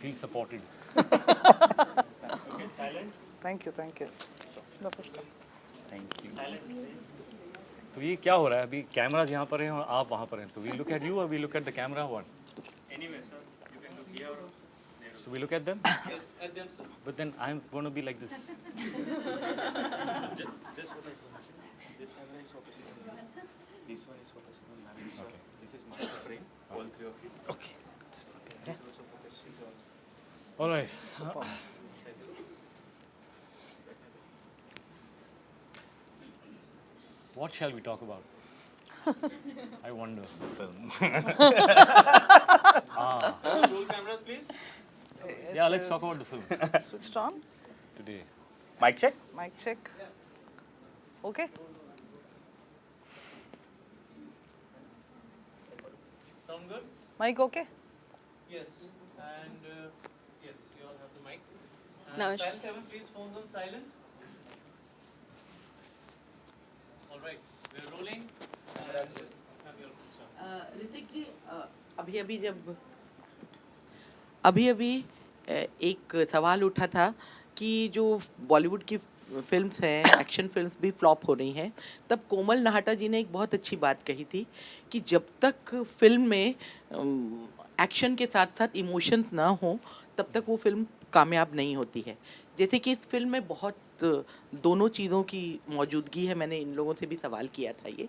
feel supported. Okay, silence. Thank you. No, Pushkar. Thank you. Silence, please. तो ये क्या हो रहा है अभी कैमराज यहाँ पर हैं और आप वहाँ पर हैं तो we look at you or we look at the camera what? Anyway, sir, you can look here or there. So we look at them? Yes, at them, sir. But then I'm going to be like this. Just what I told you. This camera is focusing on you. This one is focusing on Mary. So Okay. this is master frame, all three of you. Okay. This also focuses on. All right. What shall we talk about? I wonder. Film. Roll cameras, please. Yeah, let's talk about the film Switched on. today. Mic check. Mic check. Okay. Sound good? Mic okay? Yes. And yes, you all have the mic. And Namaste. Silent 7, please, phones on silent. All right, we're rolling. And have your full start. Hrithik जी अभी अभी एक सवाल उठा था कि जो बॉलीवुड की films हैं एक्शन फिल्म्स भी फ्लॉप हो रही हैं तब कोमल नाहटा जी ने एक बहुत अच्छी बात कही थी कि जब तक फिल्म में एक्शन के साथ साथ इमोशंस ना हो तब तक वो फिल्म कामयाब नहीं होती है जैसे कि इस फिल्म में बहुत दोनों चीज़ों की मौजूदगी है मैंने इन लोगों से भी सवाल किया था ये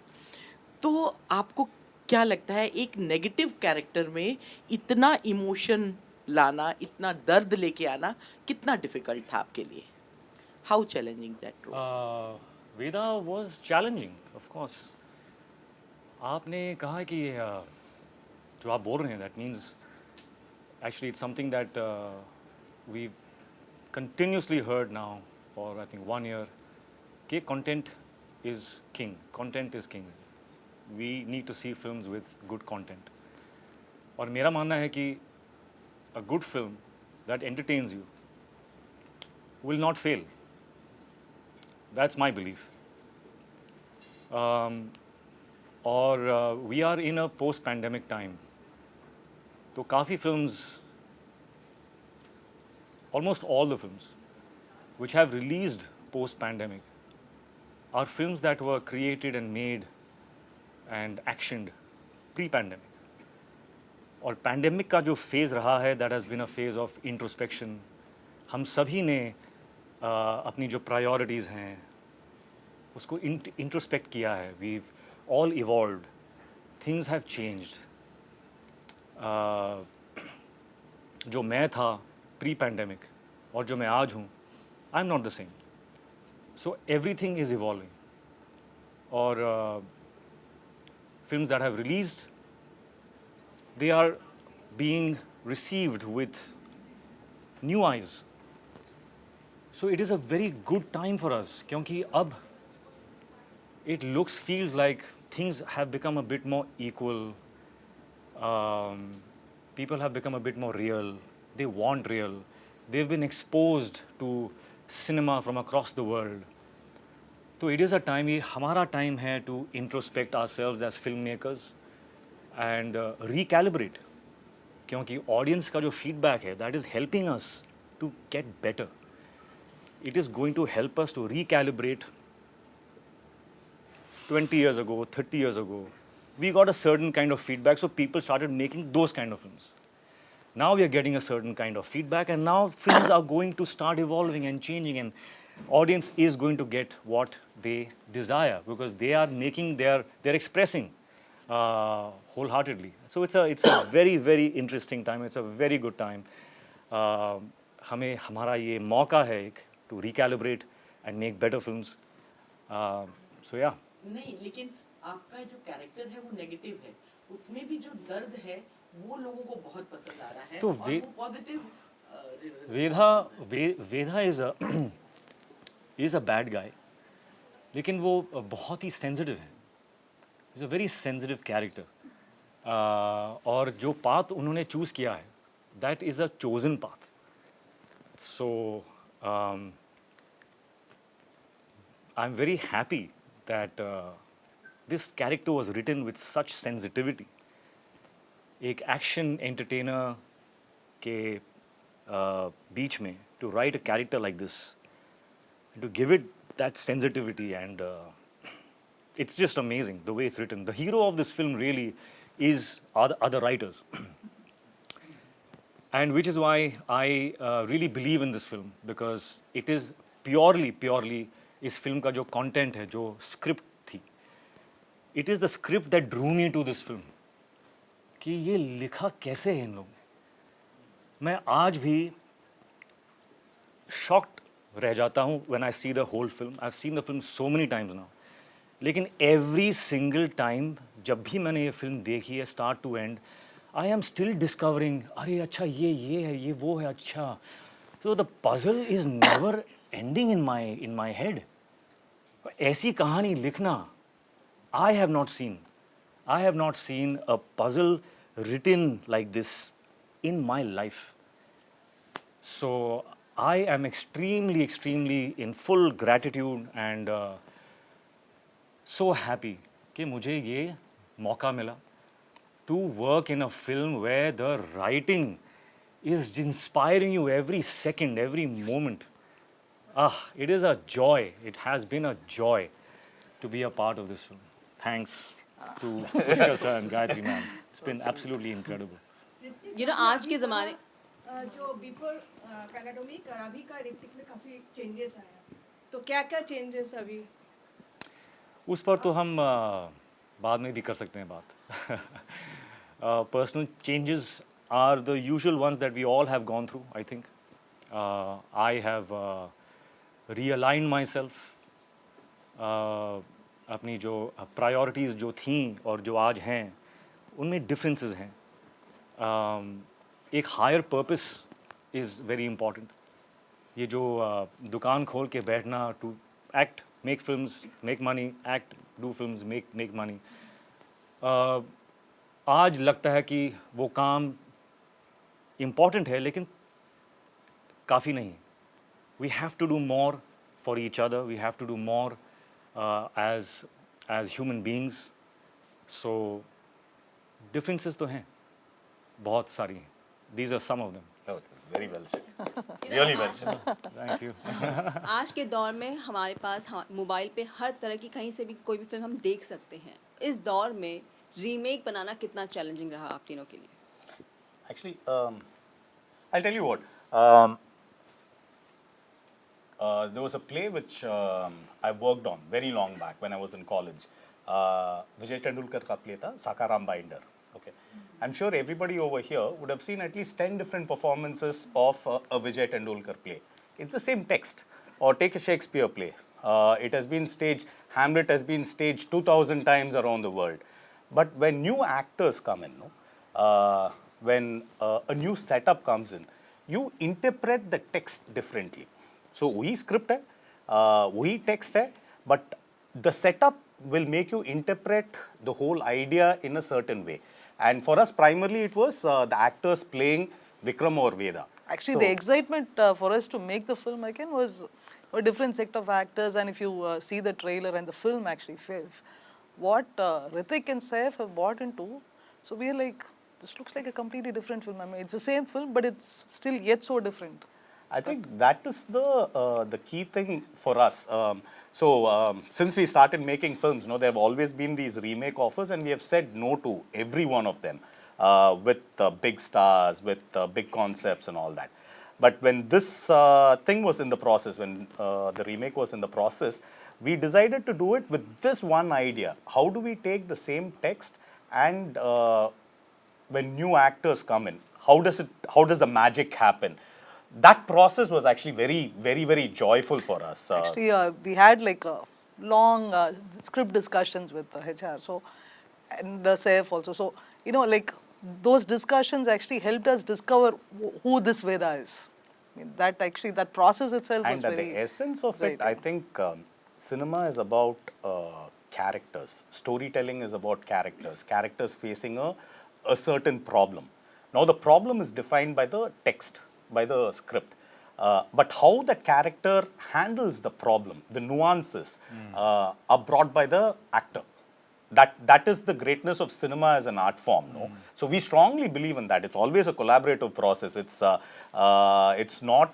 तो आपको क्या लगता है एक नेगेटिव कैरेक्टर में इतना इमोशन लाना इतना दर्द लेके आना कितना डिफिकल्ट था आपके लिए how challenging that Veda was challenging, of course. आपने कहा कि जो आप बोल रहे हैं that means actually it's something that we've continuously heard now for I think 1 year कि content is king. Content is king. We need to see films with good content. और मेरा मानना है कि a good film that entertains you will not fail. That's my belief. और we are in a post-pandemic time. तो काफ़ी films, almost all the films, which have released post-pandemic, are films that were created and made and actioned pre-pandemic. और pandemic का जो phase रहा है that has been a phase of introspection हम सभी ने अपनी जो प्रायोरिटीज़ हैं उसको इंट्रोस्पेक्ट किया है we all evolved things have changed जो मैं था प्री पैंडेमिक और जो मैं आज हूँ आई am not the same so everything is evolving और films that have released they are being received with new eyes so it is a very good time for us क्योंकि अब it feels like things have become a bit more equal people have become a bit more real they want real they've been exposed to cinema from across the world तो it is a time ये हमारा time है to introspect ourselves as film makers and recalibrate क्योंकि audience का जो feedback है that is helping us to get better it is going to help us to recalibrate 20 years ago 30 years ago we got a certain kind of feedback so people started making those kind of films now we are getting a certain kind of feedback and now films are going to start evolving and changing and audience is going to get what they desire because they are making they're expressing wholeheartedly so it's a very very interesting time it's a very good time हमें हमारा ये मौका है एक to recalibrate and make better films so yeah नहीं लेकिन आपका जो कैरेक्टर है वो नेगेटिव है उसमें भी जो दर्द है वो लोगों को बहुत पसंद आ रहा है तो और वो positive Veda is a bad guy लेकिन वो बहुत ही सेंसिटिव है is a very sensitive character और जो पाथ उन्होंने चूज़ किया है that is a chosen path so I am very happy that this character was written with such sensitivity एक एक्शन एंटरटेनर के बीच में, to write a character like this, to give it that sensitivity, and it's just amazing the way it's written. The hero of this film really are the writers. And which is why I really believe in this film, because it is purely इस film का जो content है, जो script थी, it is the script that drew me to this film. कि ये लिखा कैसे है इन लोगों ने. मैं आज भी shocked रह जाता हूँ when I see the whole film. I've seen the film so many times now. लेकिन every single time जब भी मैंने ये फिल्म देखी है start to end, I am still discovering, अरे अच्छा ये है, ये वो है, अच्छा. So the puzzle is never ending in my head. ऐसी कहानी लिखना, I have not seen a puzzle written like this in my life. So I am extremely in full gratitude and so happy कि मुझे ये मौका मिला to work in a film where the writing is inspiring you every second, every moment. It is a joy. It has been a joy to be a part of this film. Thanks to Pushkar sir and Gayatri ma'am. It's been absolutely incredible. आज के ज़माने जो before पैराडोमिक और अभी का ऋतिक में काफ़ी changes आया, तो क्या क्या चेंजेस अभी? उस पर तो हम बाद में भी कर सकते हैं बात. Personal changes are the usual ones that we all have gone through, I think. I have realigned myself. अपनी जो प्रायोरिटीज़ जो थी और जो आज हैं उनमें डिफरेंसेस हैं. एक higher purpose is very important. ये जो दुकान खोल के बैठना to act, make films, make money, act, do films, make money, आज लगता है कि वो काम इम्पॉर्टेंट है लेकिन काफ़ी नहीं. We have to do more for each other. We have to do more as human beings. So differences तो हैं, बहुत सारी हैं. These are some of them. Oh, very well said. Really well said. Thank you. आज के दौर में हमारे पास मोबाइल पे हर तरह की कहीं से भी कोई भी फिल्म हम देख सकते हैं. इस दौर में रीमेक बनाना कितना चैलेंजिंग रहा आप तीनों के लिए? Actually, I'll tell you what. There was a play which I worked on very long back when I was in college. Vijay Tendulkar ka play tha, Sakaram Binder. Okay. I'm sure everybody over here would have seen at least 10 different performances of a Vijay Tendulkar play. It's the same text. Or take a Shakespeare play. It has been staged, Hamlet has been staged 2,000 times around the world. But when new actors come in, when a new setup comes in, you interpret the text differently. So वही script है, वही text है, but the setup will make you interpret the whole idea in a certain way. And for us, primarily, it was the actors playing Vikram or Vedha. Actually, the excitement for us to make the film again was a different set of actors. And if you see the trailer and the film actually, what Hrithik and Saif have bought into, so we are like, this looks like a completely different film. I mean, it's the same film, but it's still yet so different. I think that is the key thing for us. Since we started making films, there have always been these remake offers, and we have said no to every one of them with big stars, with big concepts and all that. But when this thing was in the process, when the remake was in the process, we decided to do it with this one idea. How do we take the same text and when new actors come in, how does the magic happen? That process was actually very joyful for us. Actually, we had like long script discussions with HR, so and Saif also. So like those discussions actually helped us discover who this Veda is. I mean, that process itself was And very. the essence of it, I think, cinema is about characters. Storytelling is about characters. Characters facing a certain problem. Now the problem is defined by the text, by the script. But how the character handles the problem, the nuances are brought by the actor. that is the greatness of cinema as an art form, no? So we strongly believe in that. It's always a collaborative process. It's not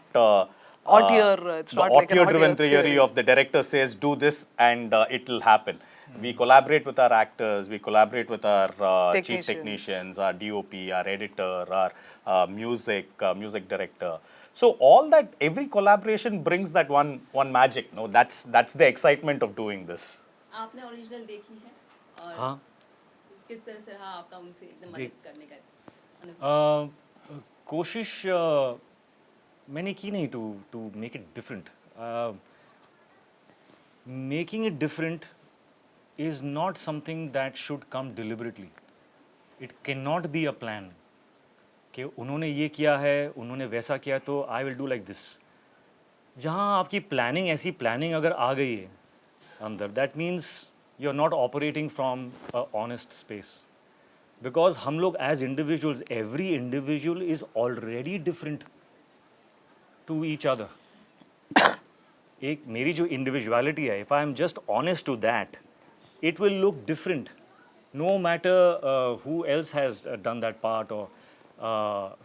Auteur, it's the not like an auteur-driven auteur theory theory. of the director says do this and it will happen. We collaborate with our actors, we collaborate with our chief Technicians. technicians, our DOP, our editor, our music director. So all that, every collaboration brings that one magic. No, that's the excitement of doing this. आपने original देखी है और हाँ किस तरह से रहा आपका उनसे एकदम मदद करने का अनुभव? कोशिश मैंने की नहीं to make it different making it different is not something that should come deliberately it can not be a plan कि उन्होंने ये किया है उन्होंने वैसा किया तो I will do like this जहाँ आपकी प्लानिंग ऐसी प्लानिंग अगर आ गई है अंदर that means you are not operating from a honest space because हम लोग as individuals every individual is already different to each other एक मेरी जो इंडिविजुअलिटी है if I am just honest to that it will look different no matter who else has done that part or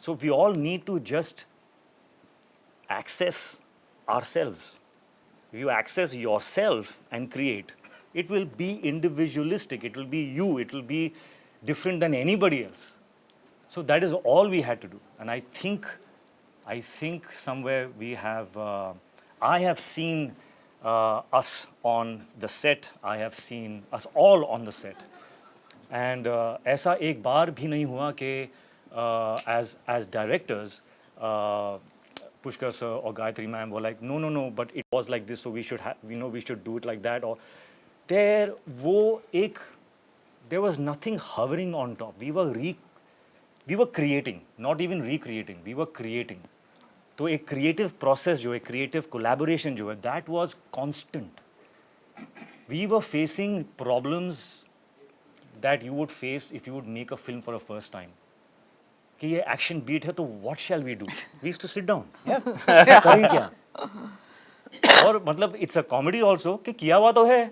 so we all need to just access ourselves if you access yourself and create it will be individualistic it will be you it will be different than anybody else so that is all we had to do and I think somewhere we have I have seen us on the set I have seen us all on the set and ऐसा एक बार भी नहीं हुआ कि as directors Pushkar sir or Gayatri ma'am were like no but it was like this so we should have we should do it like that or there was nothing hovering on top we were creating not even recreating we were creating तो एक creative process जो है creative collaboration जो है that was constant we were facing problems that you would face if you would make a film for a first time कि ये action beat है तो what shall we do we used to sit down करें क्या और मतलब it's a comedy also कि किया हुआ तो है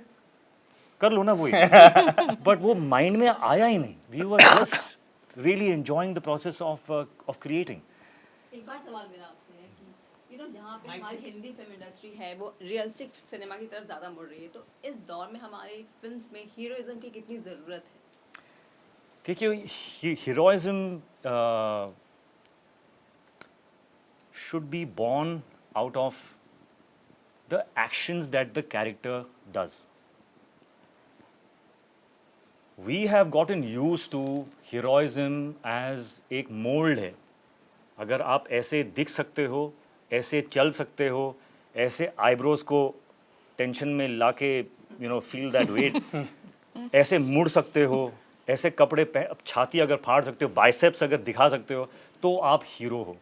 कर लो ना वही बट वो माइंड में आया ही नहीं we were just really enjoying the process of creating एक बार सवाल मेरा आपसे है कि जहाँ पे हमारी हिंदी फिल्म इंडस्ट्री है वो रियलिस्टिक सिनेमा की तरफ ज़्यादा मुड़ रही है तो इस दौर में हमारे फिल्म्स में हीरोइज्म की कितनी ज़रूरत है देखिए heroism should be born out of the actions that the character does. We have gotten used to heroism as एक mold है अगर आप ऐसे दिख सकते हो ऐसे चल सकते हो ऐसे आईब्रोज को टेंशन में लाके फील दैट वेट ऐसे मुड़ सकते हो ऐसे कपड़े छाती अगर फाड़ सकते हो बाइसेप्स अगर दिखा सकते हो तो आप हीरो हो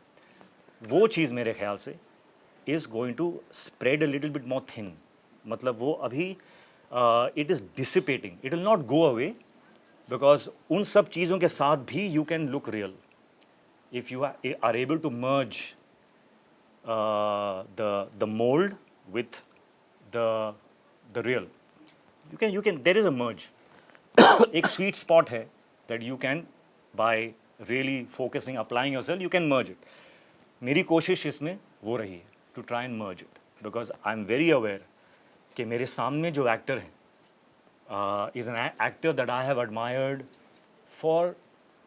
वो चीज़ मेरे ख्याल से is going to spread a little bit more thin मतलब वो अभी it is dissipating it will not go away because उन सब चीज़ों के साथ भी you can look real if you are able to merge the mold with the real you can there is a merge एक sweet spot है that you can by really focusing applying yourself you can merge it मेरी कोशिश इसमें वो रही है to try and merge it because I'm very aware कि मेरे सामने जो एक्टर हैं is an actor that I have admired for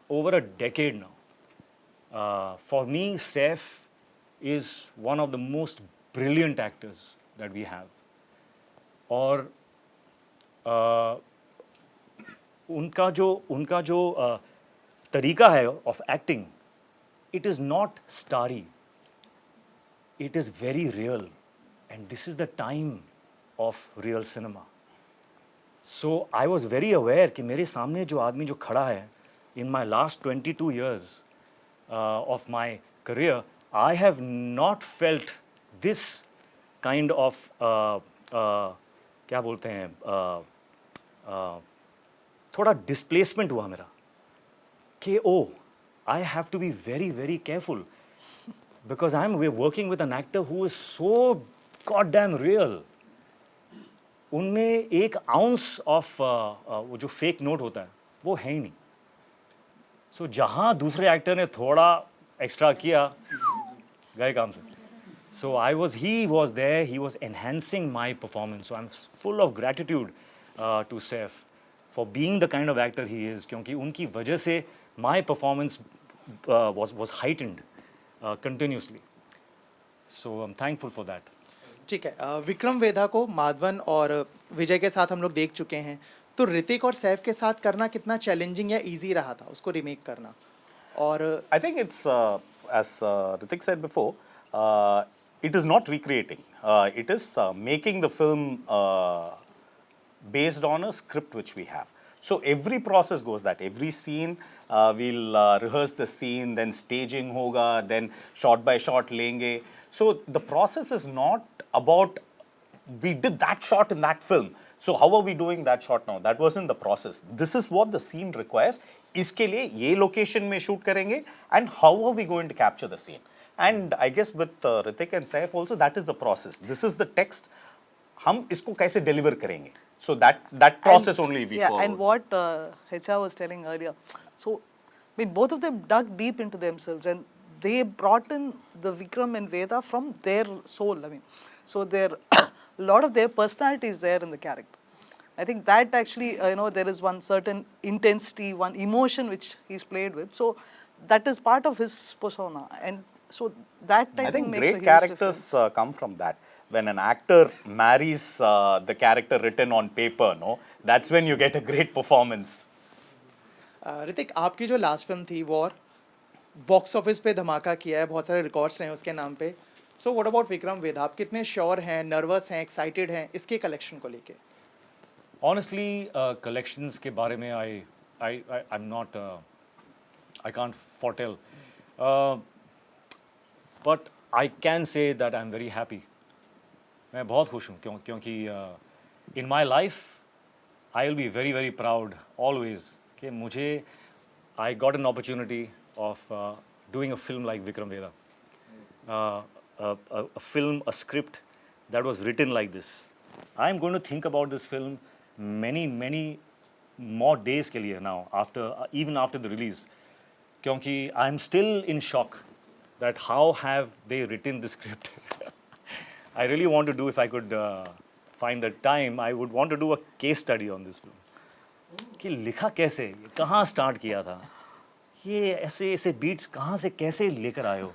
over a decade now for me, Saif is one of the most brilliant actors that we have. और उनका जो तरीका है of acting, it is not starry. It is very real, and this is the time of real cinema. So I was very aware कि मेरे सामने जो आदमी जो खड़ा है in my last 22 years of my career, I have not felt this kind of क्या बोलते हैं थोड़ा displacement हुआ मेरा कि I have to be very very careful because we're working with an actor who is so goddamn real उनमें एक ounce of वो जो फेक नोट होता है वो है ही नहीं. सो जहाँ दूसरे एक्टर ने थोड़ा एक्स्ट्रा किया, गए काम से. So he was there, he was enhancing my performance. So I'm full of gratitude to Saif for being the kind of actor he is. क्योंकि उनकी वजह से my performance was heightened continuously. So I'm thankful for that. ठीक है, विक्रम वेधा को माधवन और विजय के साथ हम लोग देख चुके हैं, तो ऋतिक और सैफ के साथ करना कितना चैलेंजिंग या इजी रहा था उसको रीमेक करना? और I think it's, as Hrithik said before, it is not recreating. It is making the film based on a script which we have. So every process goes that. Every scene, we'll rehearse the scene, then staging hoga, then shot by shot lenge. So the process is not about, we did that shot in that film, so how are we doing that shot now? That wasn't the process. This is what the scene requires. इसके लिए ये location में shoot करेंगे, and how are we going to capture the scene? And I guess with Hrithik and Saif also, that is the process. This is the text. हम इसको कैसे deliver करेंगे? So that process only we follow. And what HR was telling earlier. So, I mean, both of them dug deep into themselves and they brought in the Vikram and Veda from their soul. I mean, so a lot of their personality is there in the character. I think that actually, there is one certain intensity, one emotion which he's played with. So that is part of his persona. And so that I think makes a great huge characters difference. come from that. When an actor marries the character written on paper, no, that's when you get a great performance. Hrithik, आपकी जो last film थी war, box office पे धमाका किया है, बहुत सारे records रहे हैं उसके नाम पे. So what about Vikram Vedha? आप कितने श्योर हैं, नर्वस हैं, एक्साइटेड हैं इसके कलेक्शन को लेके? Honestly, collections के बारे में I'm not, I can't foretell. But I can say that I'm very happy. मैं बहुत खुश हूँ क्योंकि in my life I will be very very proud always कि मुझे I got an opportunity of doing a film like Vikram Vedha. A film, a script that was written like this. I'm going to think about this film many more days के लिए now, even after the release. क्योंकि I'm still in shock that how have they written the script. I really want to do, if I could find the time, I would want to do a case study on this film. कि लिखा कैसे, कहाँ start किया था, ये ऐसे beats कहाँ से कैसे लेकर आए हो.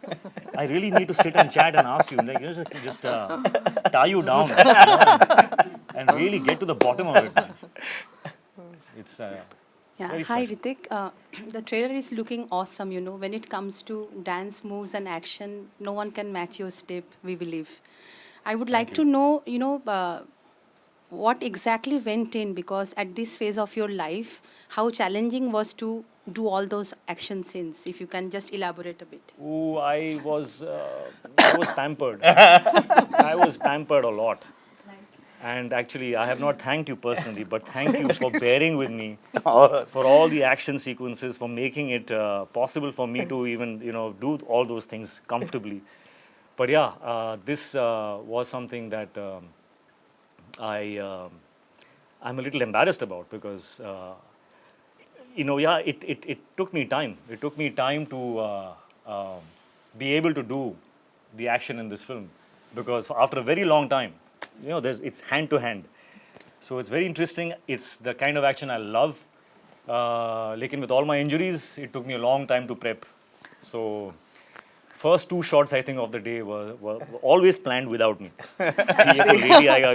I really need to sit and chat and ask you, like, just tie you down, and really get to the bottom of it. It's very Hi special. Hrithik. The trailer is looking awesome, when it comes to dance moves and action, no one can match your step, we believe. I would like to know, what exactly went in, because at this phase of your life, how challenging was to do all those action scenes, if you can just elaborate a bit. Ooh, I was pampered. I was pampered a lot. And actually, I have not thanked you personally, but thank you for bearing with me for all the action sequences, for making it possible for me to even, do all those things comfortably. But yeah, this was something that I'm a little embarrassed about because, it took me time. It took me time to be able to do the action in this film because after a very long time, it's hand to hand. So it's very interesting. It's the kind of action I love. Lekin with all my injuries, it took me a long time to prep. So first 2 shots, I think, of the day were always planned without me. ये तो lady आएगा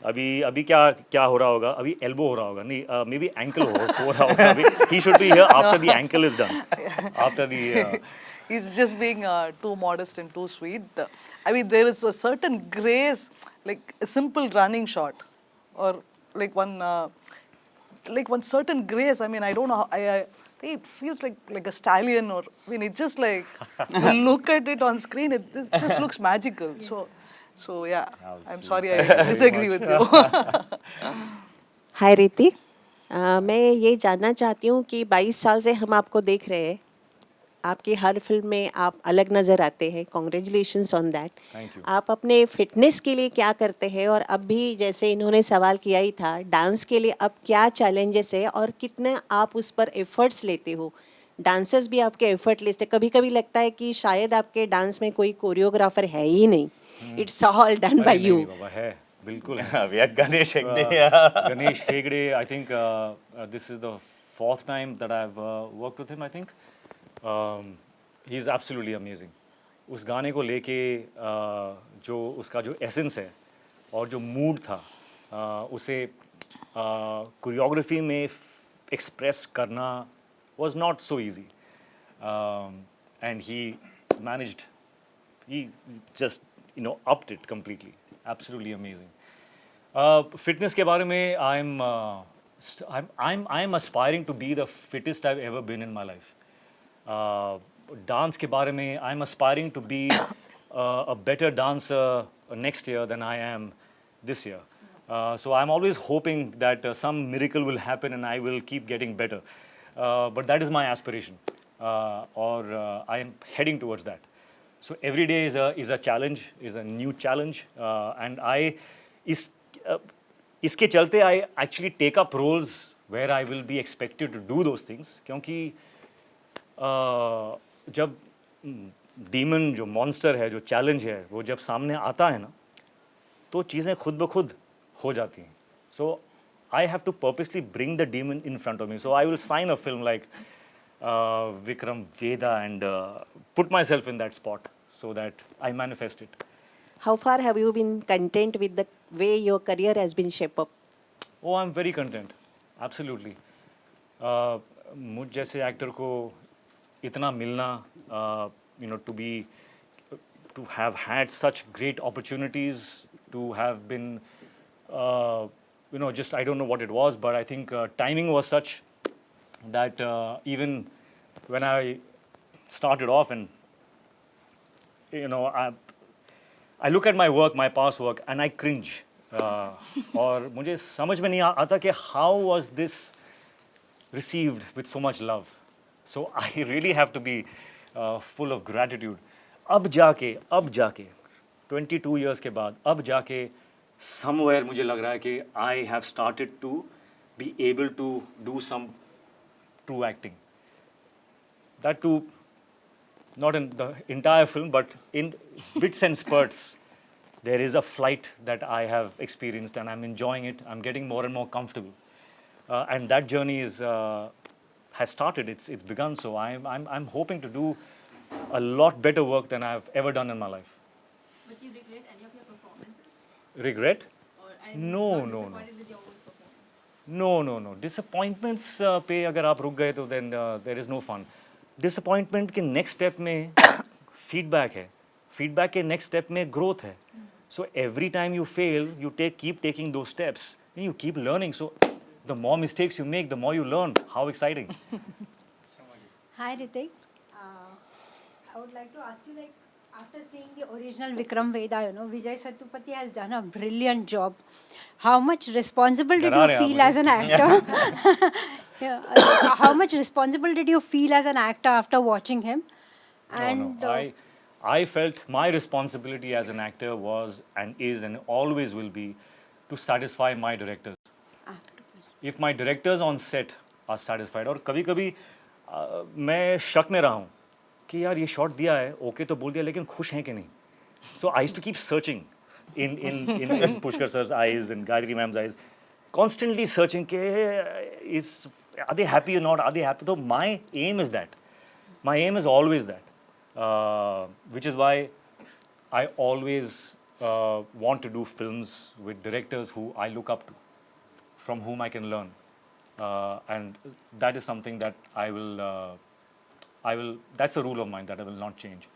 अभी क्या हो रहा होगा? अभी elbow हो रहा होगा? नहीं, maybe ankle हो रहा होगा अभी. He should be here after the ankle is done. After the. He's just being too modest and too sweet. I mean, there is a certain grace, like a simple running shot, or like one certain grace. I mean, I don't know. I think it feels like a stallion, or I mean, it's just like you look at it on screen. It just looks magical. So yeah. I'm sorry, I disagree with you. हाय रीति, मैं ये जानना चाहती हूँ कि 22 साल से हम आपको देख रहे हैं आपकी हर फिल्म में आप अलग नज़र आते हैं, congratulations on that. Thank you. आप अपने फिटनेस के लिए क्या करते हैं, और अब भी जैसे इन्होंने सवाल किया ही था, डांस के लिए अब क्या चैलेंजेस है और कितने आप उस पर एफर्ट्स लेते हो? डांसर्स भी आपके एफर्ट लेते हैं, कभी कभी लगता है कि शायद आपके डांस में कोई कोरियोग्राफर है ही नहीं, इट्स ऑल डन अरे बाय नहीं यू। नहीं बाबा, है बिल्कुल है। We had Ganesh Hegde. Ganesh Hegde, I think this is the fourth time that I've worked with him, I think. He's absolutely amazing. उस गाने को लेके जो उसका जो एसेंस है और जो मूड था, उसे कोरियोग्राफी में एक्सप्रेस करना was not so easy. And he managed, he just, you know, upped it completely. Absolutely amazing. Fitness के बारे में I'm aspiring to be the fittest I've ever been in my life. Dance के बारे में I'm aspiring to be a better dancer next year than I am this year. So I'm always hoping that some miracle will happen and I will keep getting better. But that is my aspiration, or I am heading towards that. So every day is a challenge, is a new challenge, and इसके चलते I actually take up roles where I will be expected to do those things, क्योंकि जब demon जो monster है, जो challenge है, वो जब सामने आता है ना, तो चीज़ें खुद ब खुद हो जाती हैं. So I have to purposely bring the demon in front of me. So I will sign a film like Vikram Vedha and put myself in that spot so that I manifest it. How far have you been content with the way your career has been shaped up? Oh, I'm very content. Absolutely. मुझ जैसे actor को इतना मिलना, you know, to have had such great opportunities, to have been, you know, just I don't know what it was, but I think timing was such that even when I started off, and you know, I look at my work, my past work, and I cringe. और मुझे समझ में नहीं आता कि how was this received with so much love. So I really have to be full of gratitude. अब जाके 22 years के बाद अब जाके somewhere मुझे लग रहा है कि I have started to be able to do some true acting. That too, not in the entire film, but in bits and spurts. There is a flight that I have experienced, and I'm enjoying it. I'm getting more and more comfortable, and that journey has started. It's begun. So I'm hoping to do a lot better work than I've ever done in my life. But you regret any of your performances? Regret? Or No, not no, no. disappointed with your own performance? No. Disappointments पे अगर आप रुक गए तो then there is no fun. Disappointment के next step में feedback है. Feedback के next step में growth है. So every time you fail, you keep taking those steps, and you keep learning. So the more mistakes you make, the more you learn. How exciting! Hi Hrithik. I would like to ask you, like, after seeing the original Vikram Vedha, you know, Vijay Satupathy has done a brilliant job. How much responsible did you feel as an actor? Yeah. So how much responsible did you feel as an actor after watching him? And No. I felt my responsibility as an actor was and is and always will be to satisfy my directors. If my directors on set are satisfied, और कभी-कभी मैं शक में रहा हूँ कि यार ये शॉट दिया है, ओके तो बोल दिया, लेकिन खुश हैं कि नहीं. So I used to keep searching in Pushkar sir's eyes and Gayatri ma'am's eyes, constantly searching कि are they happy or not? Are they happy? So my aim is that. My aim is always that. Which is why I always want to do films with directors who I look up to, from whom I can learn, and that is something that I will. That's a rule of mine that I will not change.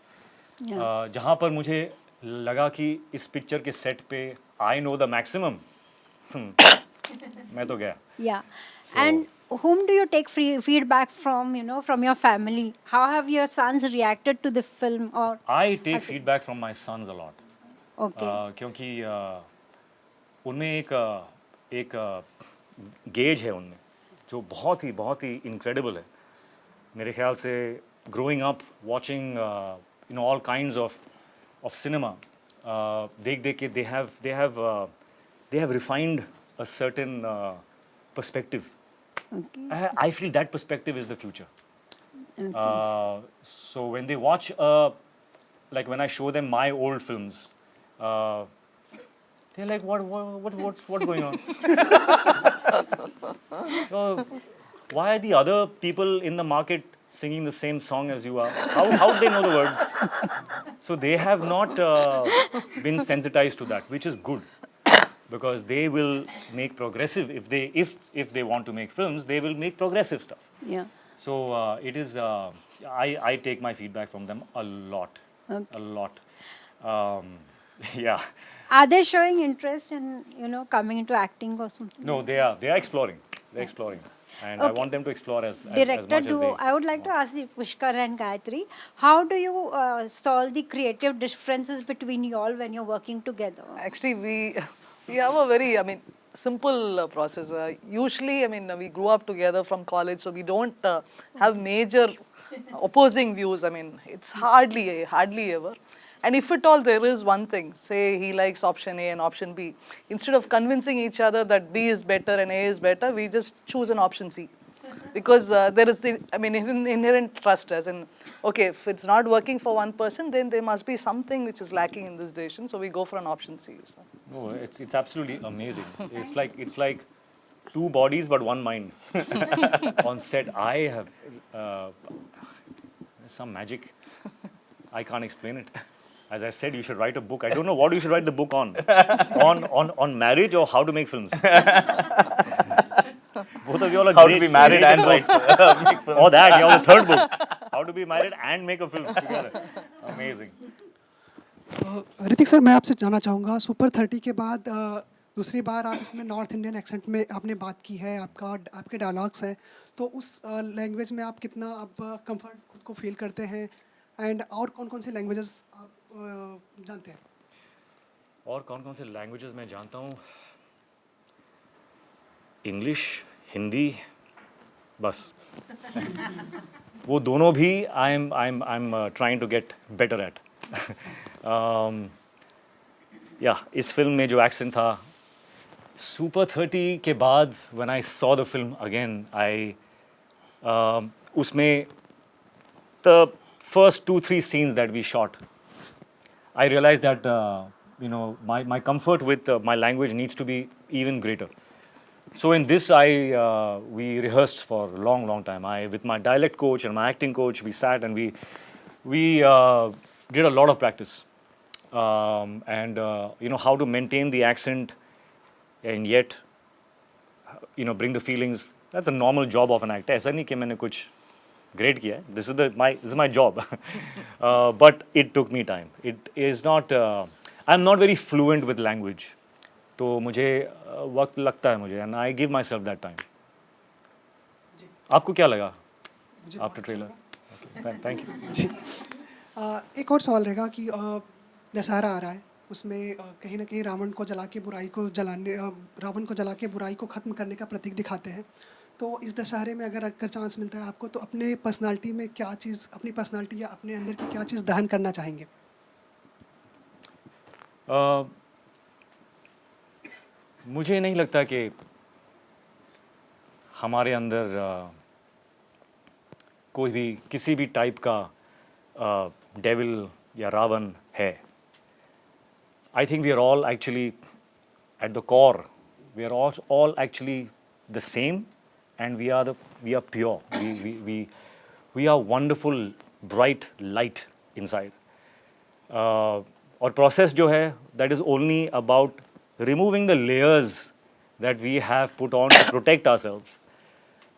जहाँ पर मुझे लगा कि इस picture के set पे I know the maximum, मैं तो गया. yeah. And whom do you take feedback from, you know, from your family? How have your sons reacted to the film? Or I take feedback from my sons a lot. okay. क्योंकि उनमें एक gauge है उनमें जो बहुत ही incredible है. मेरे ख्याल से growing up watching all kinds of cinema, they have refined a certain perspective. Okay. I feel that perspective is the future. So when they watch, like when I show them my old films, they're like, what's going on? So, why are the other people in the market singing the same song as you are? How do they know the words? So they have not been sensitized to that, which is good, because they will make progressive. If they want to make films, they will make progressive stuff. Yeah. So it is. I take my feedback from them a lot, Okay. a lot. Yeah. Are they showing interest in, coming into acting or something? No, they are exploring. They're exploring, and I Okay. want them to explore as Director, much as they. I would like to ask you, Pushkar and Gayatri, how do you solve the creative differences between you all when you're working together? Actually, we have a very, simple process. Usually, we grew up together from college, so we don't have major opposing views. It's hardly ever. And if at all there is one thing, say he likes option A and option B, instead of convincing each other that B is better and A is better, we just choose an option C. Because there is the, inherent trust, as in, okay, if it's not working for one person, then there must be something which is lacking in this decision, so we go for an option C. So. No, it's absolutely amazing. It's like two bodies but one mind. On set, I have some magic. I can't explain it. As I said, you should write a book. I don't know what you should write the book on. On marriage or how to make films. Both of you all are How great. to be married and make films. Or that, yeah, the third book. How to be married and make a film together. Amazing. Hrithik sir, मैं आपसे जानना चाहूँगा, super 30 के बाद दूसरी बार आप इसमें north Indian accent में आपने बात की है, आपके डायलॉग्स हैं, तो उस लैंग्वेज में आप कितना अब कंफर्ट खुद को फील करते हैं, एंड और कौन कौन से लैंग्वेजेस आप जानते हैं? और कौन कौन से लैंग्वेजेस मैं जानता हूँ? इंग्लिश, हिंदी, बस. वो दोनों भी I am trying to get better at. या इस फिल्म में जो एक्सेंट था, सुपर 30 के बाद when I saw the film again, उसमें the first 2-3 scenes that we shot, I realized that my comfort with my language needs to be even greater. So in this, we rehearsed for a long time. With my dialect coach and my acting coach, we sat and we did a lot of practice, and how to maintain the accent and yet bring the feelings. That's a normal job of an actor. ऐसा नहीं कि मैंने कुछ great किया है. This is my job. But it took me time. It is not. I'm not very fluent with language. तो मुझे वक्त लगता है मुझे, and I give myself that time. आपको क्या लगा after trailer? Okay, thank you. जी, एक और सवाल रहेगा कि दशहरा आ रहा है, उसमें कहीं ना कहीं रावण को जला के बुराई को ख़त्म करने का प्रतीक दिखाते हैं. तो इस दशहरे में अगर चांस मिलता है आपको, तो अपने पर्सनालिटी में क्या चीज़, अपनी पर्सनालिटी या अपने अंदर की क्या चीज़ दहन करना चाहेंगे? मुझे नहीं लगता कि हमारे अंदर कोई भी किसी भी टाइप का डेविल या रावण है. I think we are all actually at the core. We are all actually the same, and we are pure. We are wonderful, bright light inside. और process जो है, that is only about removing the layers that we have put on to protect ourselves.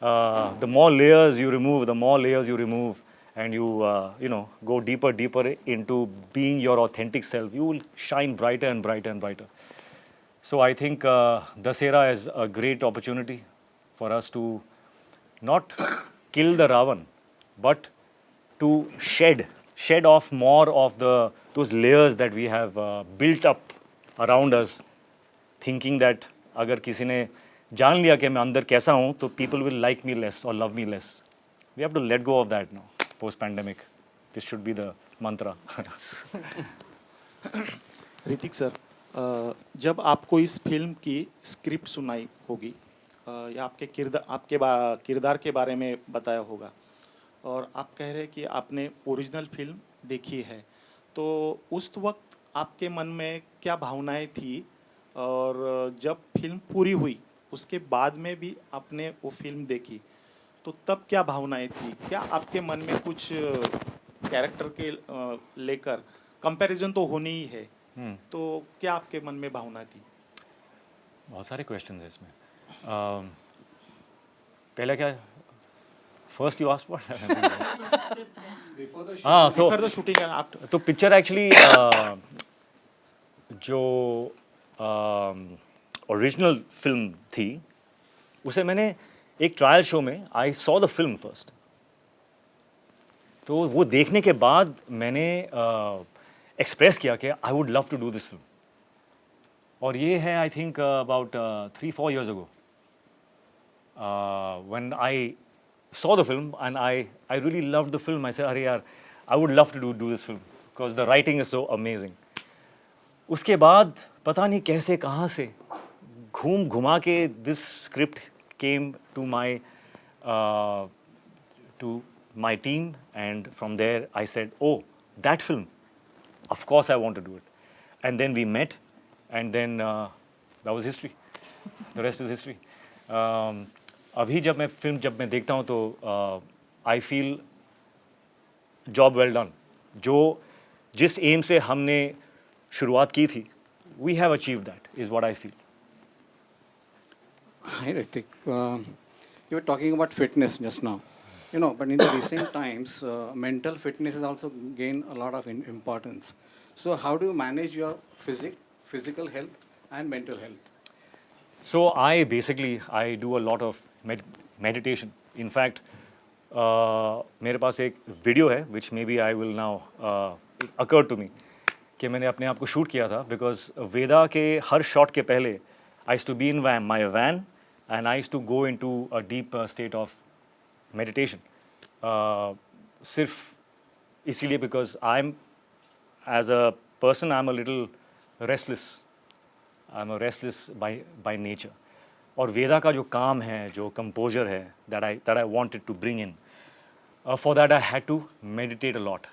The more layers you remove, and you go deeper into being your authentic self, you will shine brighter and brighter and brighter. So I think Dasera is a great opportunity for us to not kill the Ravan, but to shed off more of those layers that we have built up around us, thinking that अगर किसी ने जान लिया कि मैं अंदर कैसा हूँ, तो people will like me less or love me less. We have to let go of that now. post-pandemic. This should be the mantra. Hrithik sir, जब आपको इस फिल्म की स्क्रिप्ट सुनाई होगी या आपके किरदार के बारे में बताया होगा और आप कह रहे हैं कि आपने ओरिजिनल फिल्म देखी है, तो उस वक्त आपके मन में क्या भावनाएं थी और जब फिल्म पूरी हुई उसके बाद में भी आपने वो फिल्म देखी तो तब क्या भावनाएं थी? क्या आपके मन में कुछ कैरेक्टर के लेकर कंपैरिजन तो होनी ही है, तो क्या आपके मन में भावना थी? बहुत सारे क्वेश्चंस हैं इसमें. पहले क्या, फर्स्ट यू आस्क्ड व्हाट? हाँ, so Before the shooting and after. तो पिक्चर एक्चुअली जो ओरिजिनल फिल्म थी उसे मैंने एक ट्रायल शो में I saw the film first. तो वो देखने के बाद मैंने एक्सप्रेस किया कि I would love to do this film. और ये है I think about 3-4 years ago when I saw the film and I really loved the film. I said, अरे यार, I would love to do this film because the writing is so amazing. उसके बाद पता नहीं कैसे कहाँ से घूम घुमा के this script came to my team, and from there I said, oh, that film, of course I want to do it. And then we met, and then that was history. The rest is history. अभी जब मैं देखता हूँ तो I feel job well done. जिस M से हमने शुरुआत की थी, we have achieved that, is what I feel. Hi, Hrithik. You were talking about fitness just now. You know, but in the recent times, mental fitness has also gained a lot of importance. So how do you manage your physical health and mental health? So I do a lot of meditation. In fact, मेरे पास एक video है which maybe I will now occur to me कि मैंने अपने आप को shoot किया था, because वेदा के हर शॉट के पहले I used to be in my van and I used to go into a deep state of meditation. सिर्फ इसीलिए because as a person I'm a little restless. I'm a restless by nature. और वेदा का जो काम है, जो composure है, that I wanted to bring in, for that I had to meditate a lot.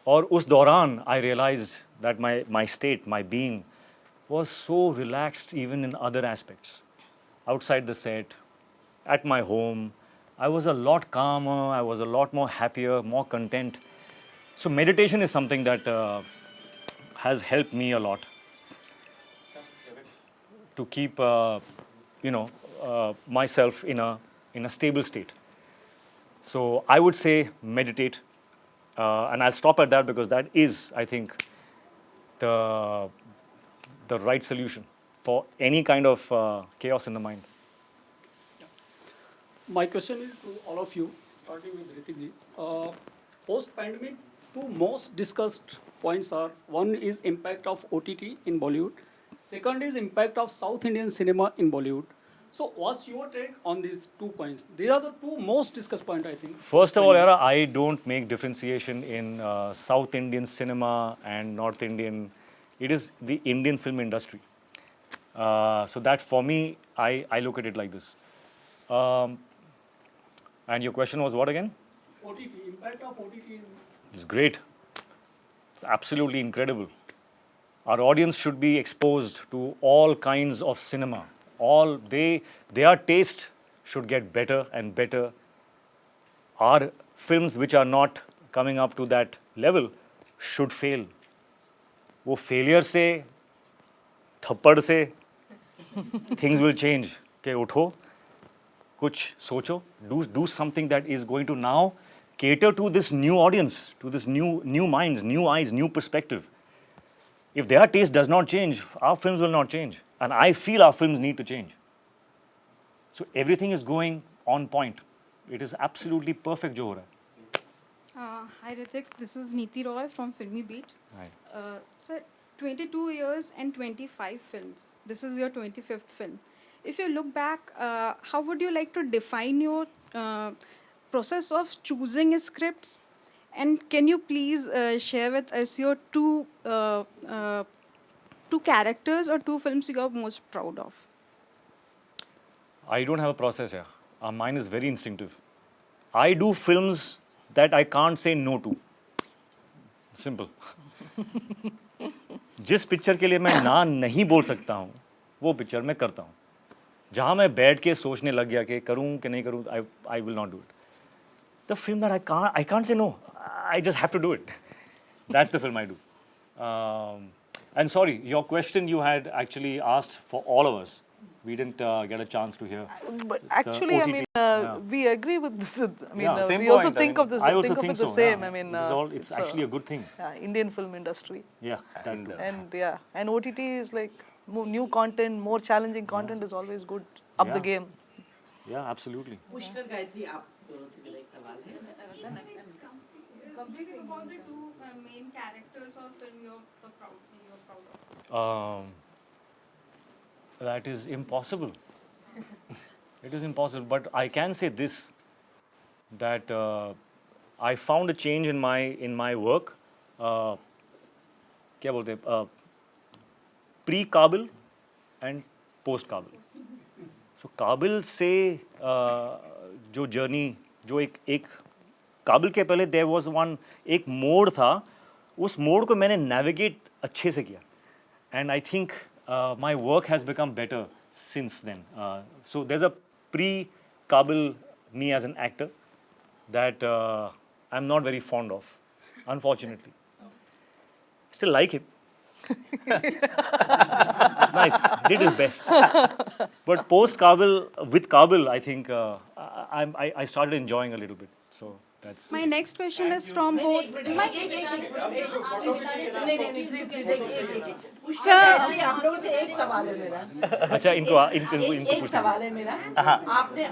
और उस दौरान I realized that my state, my being was so relaxed even in other aspects. Outside the set, at my home, I was a lot calmer, I was a lot more happier, more content. So meditation is something that has helped me a lot to keep myself in a stable state. So I would say meditate, and I'll stop at that because that is, I think, the right solution for any kind of chaos in the mind. My question is to all of you, starting with Hrithik ji. Post-pandemic, two most discussed points are: one is impact of OTT in Bollywood, second is impact of South Indian cinema in Bollywood. So what's your take on these 2 points? These are the two most discussed points, I think. First of all, Yara, I don't make differentiation in South Indian cinema and North Indian. It is the Indian film industry. So that for me, I look at it like this. And your question was what again? OTT, impact of OTT. It's great. It's absolutely incredible. Our audience should be exposed to all kinds of cinema. Their taste should get better and better. Our films which are not coming up to that level should fail. वो failure से, थप्पड़ से, things will change. के उठो, कुछ सोचो, do something that is going to now cater to this new audience, to this new minds, new eyes, new perspective. If their taste does not change, our films will not change. And I feel our films need to change. So everything is going on point. It is absolutely perfect, jo ho raha hai. Hi Hrithik, this is Neeti Roy from Filmy Beat. Hi. Sir, 22 years and 25 films. This is your 25th film. If you look back, how would you like to define your process of choosing scripts, and can you please share with us your two characters or two films you are most proud of? I don't have a process here. Mine is very instinctive. I do films that I can't say no to. Simple. जिस picture के लिए मैं ना नहीं बोल सकता हूँ वो पिक्चर मैं करता हूँ. जहाँ मैं बैठ के सोचने लग गया कि करूँ कि नहीं करूँ, I will not do it. The film that I can't say no. I just have to do it. That's the film I do. And sorry, your question you had actually asked for all of us. We didn't get a chance to hear. But the actually, I OTT. mean, Yeah. we agree with this. I mean, Yeah, same we also point. I think mean, of this. I also think of think it the so, same. yeah. I mean, it's actually a good thing. Indian film industry. Yeah, that too. And OTT is like new content, more challenging content is always good. Up the Yeah. game. Yeah, absolutely. पुष्कर-गायत्री, आप दोनों से मेरा एक सवाल है. Completely about the two main characters of film you're proud of. That is impossible. It is impossible. But I can say this, that I found a change in my work. क्या बोलते हैं? Pre-Kabil and post-Kabil. So काबिल से जो journey, जो एक काबिल के पहले देयर वाज वन, एक मोड़ था, उस मोड़ को मैंने नेविगेट अच्छे से किया. And I think my work has become better since then. So there is a pre cable me as an actor that I am not very fond of, unfortunately. Still like him. It's nice. Did his best. But post Kabil, with Kabil, I think I started enjoying a little bit. So that's. My next question is from both. पुष्कर-गायत्री, आप लोगों से एक सवाल है मेरा. अच्छा, इनको एक पूछना. सवाल है मेरा.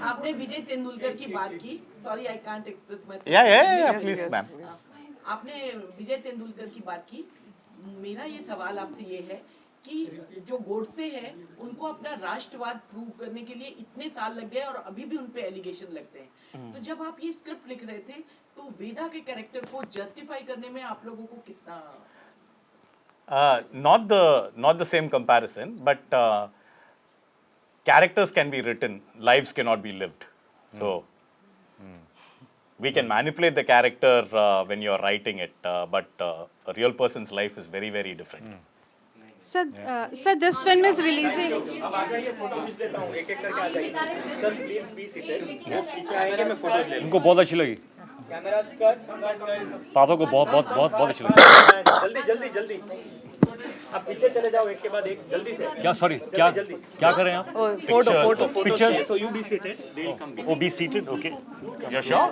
आपने विजय तेंदुलकर की बात की. Sorry, I can't express myself. Yeah, please, ma'am. आपने विजय तेंदुलकर की बात की. मेरा ये सवाल आपसे ये है कि जो गोडसे हैं उनको अपना राष्ट्रवाद प्रूव करने के लिए इतने साल लग गए और अभी भी उन पे एलिगेशन लगते हैं. तो जब आप ये स्क्रिप्ट लिख रहे थे तो वेदा के कैरेक्टर को जस्टिफाई करने में आप लोगों को कितना Not the same comparison, but characters can be written, lives cannot be lived. So we can manipulate the character when you're writing it, but a real person's life is very, very different. Sir, this film is releasing. इनको बहुत अच्छी लगी. पापा को बहुत अच्छी लगी. जल्दी आप पीछे चले जाओ, एक के बाद एक, जल्दी से. क्या सॉरी, क्या कर रहे हैं आप? Photo. Pictures. So you be seated, they'll come. Oh, be seated. Okay. You're sure?